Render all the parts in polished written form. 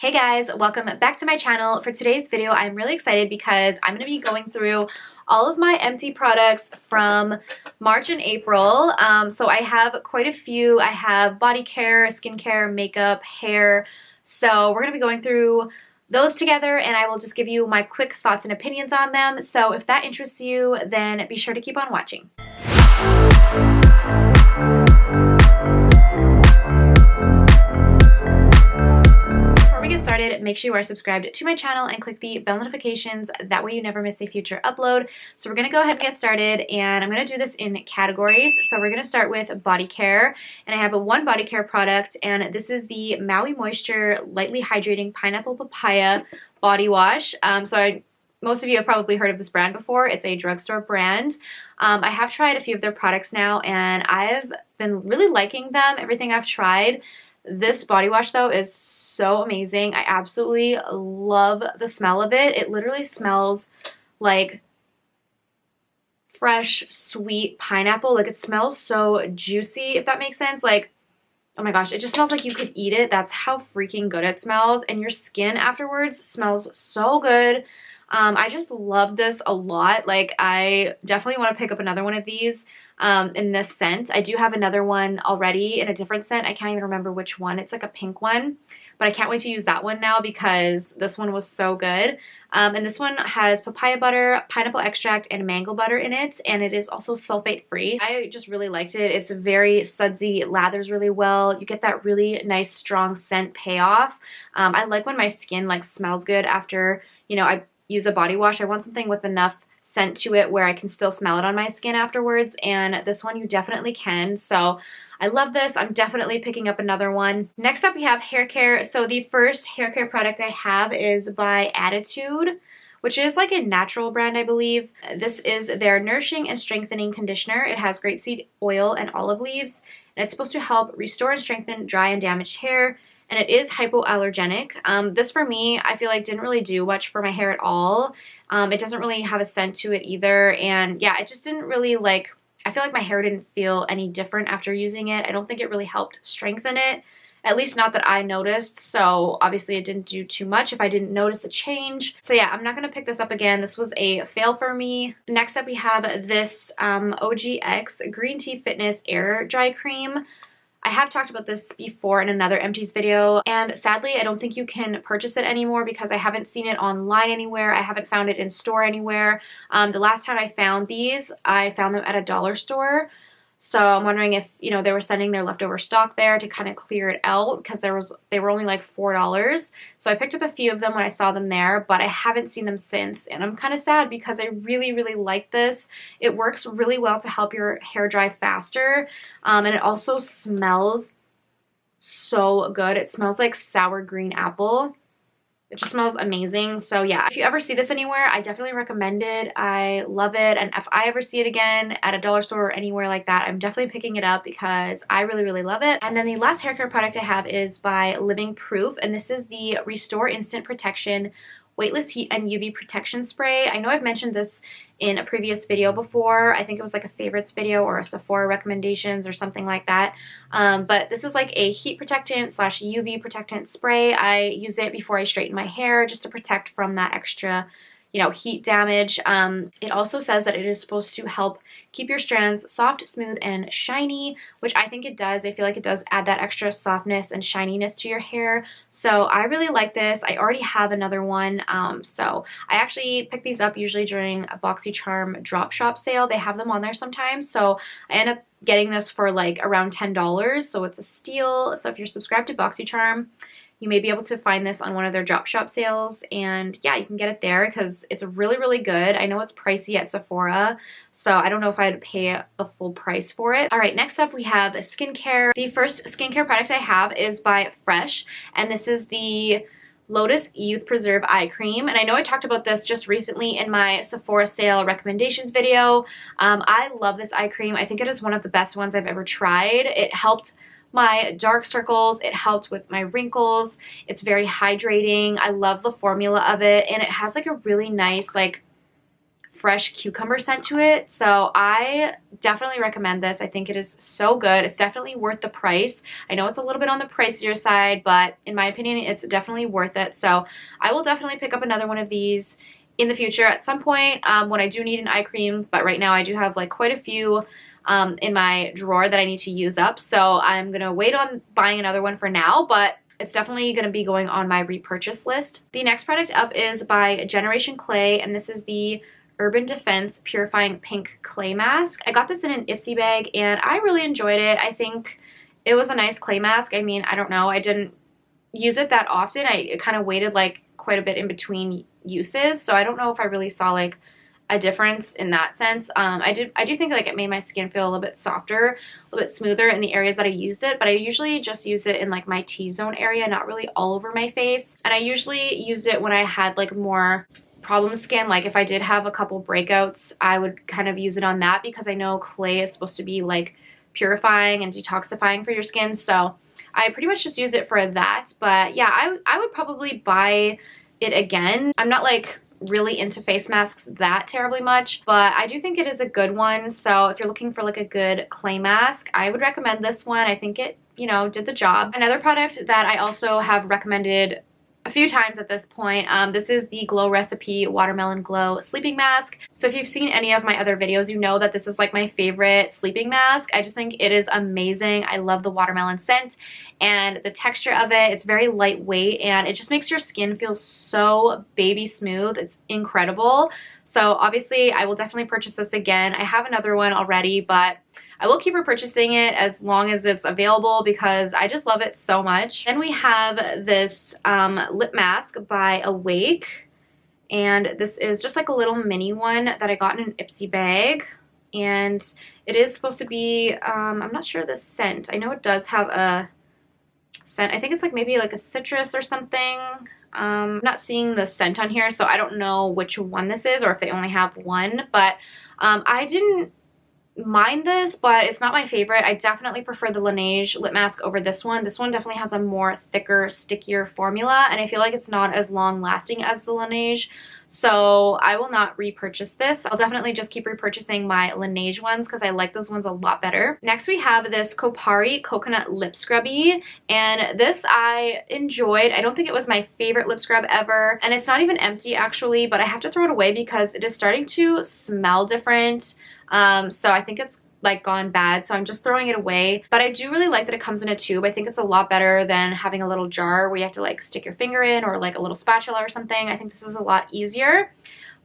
Hey guys, welcome back to my channel. For today's video, I'm really excited because I'm going to be going through all of my empty products from March and April. So I have quite a few. I have body care, skincare, makeup, hair. So we're going to be going through those together and I will just give you my quick thoughts and opinions on them. So if that interests you, then be sure to keep on watching. Make sure you are subscribed to my channel and click the bell notifications. That way you never miss a future upload. So we're going to go ahead and get started, and I'm going to do this in categories. So we're going to start with body care, and I have one body care product, and this is the Maui Moisture Lightly Hydrating Pineapple Papaya Body Wash. Most of you have probably heard of this brand before. It's a drugstore brand. I have tried a few of their products now, and I've been really liking them, everything I've tried. This body wash, though, is so amazing. I absolutely love the smell of it. It literally smells like fresh, sweet pineapple. Like, it smells so juicy, if that makes sense. Like, oh my gosh, it just smells like you could eat it. That's how freaking good it smells. And your skin afterwards smells so good. I just love this a lot. Like, I definitely want to pick up another one of these in this scent. I do have another one already in a different scent. I can't even remember which one. It's like a pink one, but I can't wait to use that one now because this one was so good. And this one has papaya butter, pineapple extract, and mango butter in it, and it is also sulfate free. I just really liked it. It's very sudsy. It lathers really well. You get that really nice strong scent payoff. I like when my skin like smells good after, you know, I use a body wash. I want something with enough scent to it where I can still smell it on my skin afterwards, and this one you definitely can. So I love this. I'm definitely picking up another one. Next up we have Haircare. So the first haircare product I have is by Attitude, which is like a natural brand, I believe. This is their Nourishing and Strengthening Conditioner. It has grapeseed oil and olive leaves, and it's supposed to help restore and strengthen dry and damaged hair, and it is hypoallergenic. This for me, I feel like didn't really do much for my hair at all. It doesn't really have a scent to it either, and yeah, it just didn't really like, I feel like my hair didn't feel any different after using it. I don't think it really helped strengthen it, at least not that I noticed, so obviously it didn't do too much if I didn't notice a change. So yeah, I'm not going to pick this up again. This was a fail for me. Next up we have this OGX Green Tea Fitness Air Dry Cream. I have talked about this before in another Empties video, and sadly I don't think you can purchase it anymore because I haven't seen it online anywhere. I haven't found it in store anywhere. The last time I found these, I found them at a dollar store. So I'm wondering if, you know, they were sending their leftover stock there to kind of clear it out because they were only like $4. So I picked up a few of them when I saw them there, but I haven't seen them since, and I'm kind of sad because I really, really like this. It works really well to help your hair dry faster, and it also smells so good. It smells like sour green apple. It just smells amazing. So yeah, if you ever see this anywhere, I definitely recommend it. I love it. And if I ever see it again at a dollar store or anywhere like that, I'm definitely picking it up because I really, really love it. And then the last hair care product I have is by Living Proof. And this is the Restore Instant Protection Weightless Heat and UV Protection Spray. I know I've mentioned this in a previous video before. I think it was like a favorites video or a Sephora recommendations or something like that. But this is like a heat protectant / UV protectant spray. I use it before I straighten my hair just to protect from that extra, you know, heat damage. It also says that it is supposed to help keep your strands soft, smooth, and shiny, which I think it does. I feel like it does add that extra softness and shininess to your hair. So I really like this. I already have another one. So I actually pick these up usually during a BoxyCharm drop shop sale. They have them on there sometimes. So I end up getting this for like around $10. So it's a steal. So if you're subscribed to BoxyCharm, you may be able to find this on one of their drop shop sales, and yeah, you can get it there because it's really, really good. I know it's pricey at Sephora, so I don't know if I'd pay the full price for it. All right, next up we have skincare. The first skincare product I have is by Fresh, and this is the Lotus Youth Preserve Eye Cream, and I know I talked about this just recently in my Sephora sale recommendations video. I love this eye cream. I think it is one of the best ones I've ever tried. It helped my dark circles, it helped with my wrinkles. It's very hydrating. I love the formula of it, and it has like a really nice like fresh cucumber scent to it. So I definitely recommend this. I think it is so good. It's definitely worth the price. I know it's a little bit on the pricier side, but in my opinion, it's definitely worth it. So I will definitely pick up another one of these in the future at some point when I do need an eye cream. But right now I do have like quite a few in my drawer that I need to use up. So I'm going to wait on buying another one for now, but it's definitely going to be going on my repurchase list. The next product up is by Generation Clay, and this is the Urban Defense Purifying Pink Clay Mask. I got this in an Ipsy bag and I really enjoyed it. I think it was a nice clay mask. I mean, I don't know. I didn't use it that often. I kind of waited like quite a bit in between uses. So I don't know if I really saw like a difference in that sense. I do think like it made my skin feel a little bit softer, a little bit smoother in the areas that I used it, but I usually just use it in like my T-zone area, not really all over my face. And I usually used it when I had like more problem skin. Like if I did have a couple breakouts, I would kind of use it on that because I know clay is supposed to be like purifying and detoxifying for your skin. So I pretty much just use it for that. But yeah, I would probably buy it again. I'm not like really into face masks that terribly much, but I do think it is a good one. So if you're looking for like a good clay mask, I would recommend this one. I think it, you know, did the job. Another product that I also have recommended a few times at this point, this is the Glow Recipe Watermelon Glow Sleeping Mask. So if you've seen any of my other videos, you know that this is like my favorite sleeping mask. I just think it is amazing. I love the watermelon scent and the texture of it. It's very lightweight and it just makes your skin feel so baby smooth. It's incredible. So obviously I will definitely purchase this again. I have another one already, but I will keep repurchasing it as long as it's available because I just love it so much. Then we have this lip mask by Awake, and this is just like a little mini one that I got in an Ipsy bag, and it is supposed to be, I'm not sure the scent. I know it does have a scent. I think it's like maybe like a citrus or something. I'm not seeing the scent on here, so I don't know which one this is or if they only have one, but I didn't mind this, but it's not my favorite. I definitely prefer the Laneige lip mask over this one. This one definitely has a more thicker, stickier formula, and I feel like it's not as long lasting as the Laneige, so I will not repurchase this. I'll definitely just keep repurchasing my Laneige ones because I like those ones a lot better. Next we have this Kopari Coconut Lip Scrubby, and this I enjoyed. I don't think it was my favorite lip scrub ever, and it's not even empty actually, but I have to throw it away because it is starting to smell different. So I think it's like gone bad, so I'm just throwing it away. But I do really like that it comes in a tube. I think it's a lot better than having a little jar where you have to like stick your finger in or like a little spatula or something. I think this is a lot easier,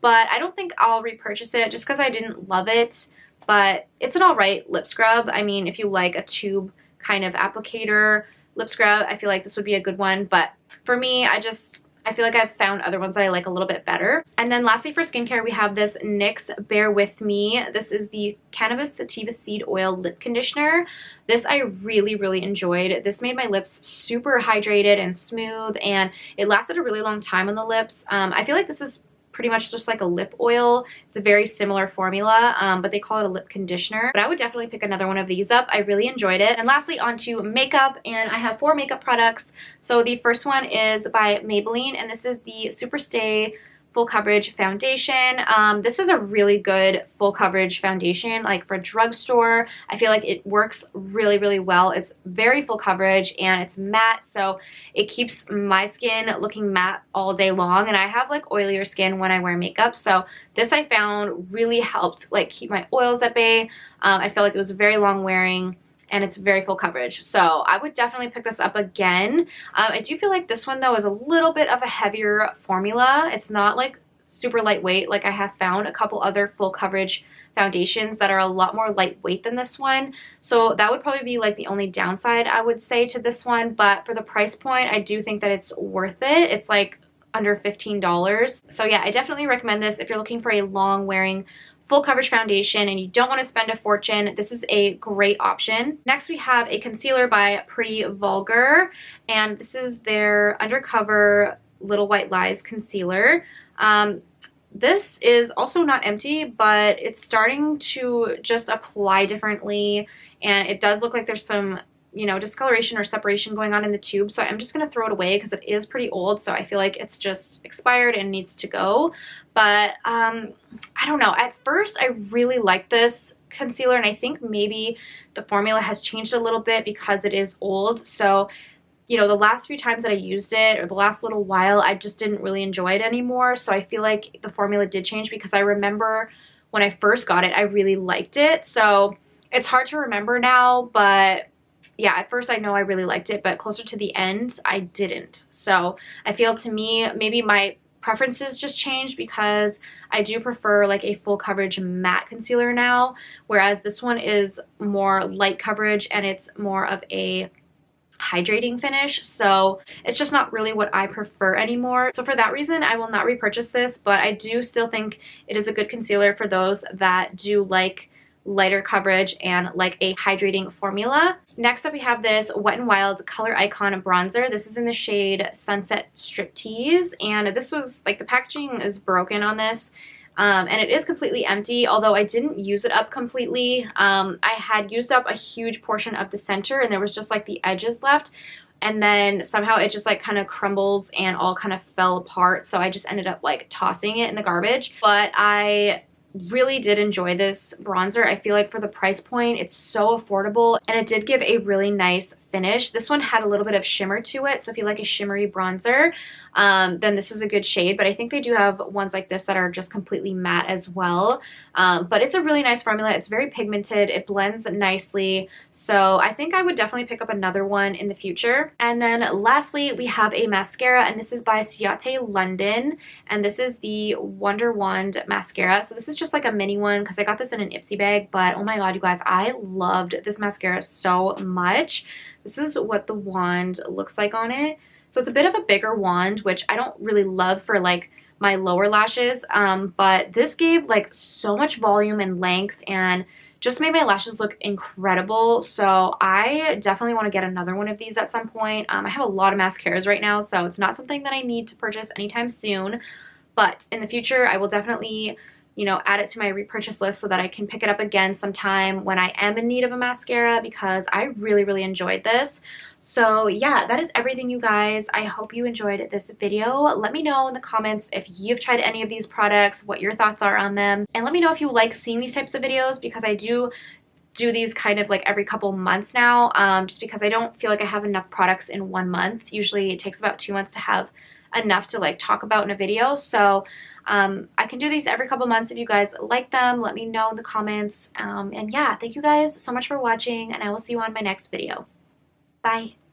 but I don't think I'll repurchase it just because I didn't love it. But it's an alright lip scrub. I mean, if you like a tube kind of applicator lip scrub, I feel like this would be a good one. But for me, I feel like I've found other ones that I like a little bit better. And then lastly for skincare, we have this NYX Bear With Me. This is the Cannabis Sativa Seed Oil Lip Conditioner. This I really, really enjoyed. This made my lips super hydrated and smooth, and it lasted a really long time on the lips. I feel like this is pretty much just like a lip oil. It's a very similar formula, but they call it a lip conditioner. But I would definitely pick another one of these up. I really enjoyed it. And lastly, onto makeup, and I have 4 makeup products. So the first one is by Maybelline, and this is the SuperStay Full Coverage Foundation. This is a really good full coverage foundation, like for drugstore. I feel like it works really, really well. It's very full coverage and it's matte, so it keeps my skin looking matte all day long, and I have like oilier skin when I wear makeup, so this I found really helped like keep my oils at bay. I feel like it was very long wearing, and it's very full coverage, so I would definitely pick this up again. I do feel like this one though is a little bit of a heavier formula. It's not like super lightweight. Like I have found a couple other full coverage foundations that are a lot more lightweight than this one, so that would probably be like the only downside I would say to this one. But for the price point, I do think that it's worth it. It's like under $15, so yeah, I definitely recommend this if you're looking for a long wearing full coverage foundation and you don't want to spend a fortune. This is a great option. Next we have a concealer by Pretty Vulgar, and this is their Undercover Little White Lies concealer. This is also not empty, but it's starting to just apply differently, and it does look like there's some you know, discoloration or separation going on in the tube. So I'm just going to throw it away because it is pretty old. So I feel like it's just expired and needs to go. But I don't know. At first, I really liked this concealer, and I think maybe the formula has changed a little bit because it is old. So, you know, the last few times that I used it, or the last little while, I just didn't really enjoy it anymore. So I feel like the formula did change, because I remember when I first got it, I really liked it. So it's hard to remember now, but yeah, at first I know I really liked it, but closer to the end, I didn't. So I feel, to me, maybe my preferences just changed, because I do prefer like a full coverage matte concealer now, whereas this one is more light coverage and it's more of a hydrating finish. So it's just not really what I prefer anymore. So for that reason, I will not repurchase this, but I do still think it is a good concealer for those that do like lighter coverage and like a hydrating formula. Next up, we have this Wet n Wild Color Icon bronzer. This is in the shade Sunset Striptease, and this was like, the packaging is broken on this, and it is completely empty, although I didn't use it up completely. I had used up a huge portion of the center, and there was just like the edges left, and then somehow it just like kind of crumbled and all kind of fell apart, so I just ended up like tossing it in the garbage. But I really did enjoy this bronzer. I feel like for the price point, it's so affordable, and it did give a really nice finish. This one had a little bit of shimmer to it, so if you like a shimmery bronzer, then this is a good shade. But I think they do have ones like this that are just completely matte as well. But it's a really nice formula. It's very pigmented. It blends nicely. So I think I would definitely pick up another one in the future. And then lastly, we have a mascara, and this is by Ciate London. And this is the Wonderwand mascara. So this is just like a mini one, because I got this in an Ipsy bag. But oh my god, you guys, I loved this mascara so much. This is what the wand looks like on it. So it's a bit of a bigger wand, which I don't really love for like my lower lashes, but this gave like so much volume and length and just made my lashes look incredible. So I definitely want to get another one of these at some point. I have a lot of mascaras right now, so it's not something that I need to purchase anytime soon, but in the future I will definitely, you know, add it to my repurchase list so that I can pick it up again sometime when I am in need of a mascara, because I really, really enjoyed this. So yeah, that is everything, you guys. I hope you enjoyed this video. Let me know in the comments if you've tried any of these products, what your thoughts are on them. And let me know if you like seeing these types of videos, because I do these kind of like every couple months now, just because I don't feel like I have enough products in 1 month. Usually it takes about 2 months to have enough to like talk about in a video. So I can do these every couple months. If you guys like them, let me know in the comments. And yeah, thank you guys so much for watching, and I will see you on my next video. Bye.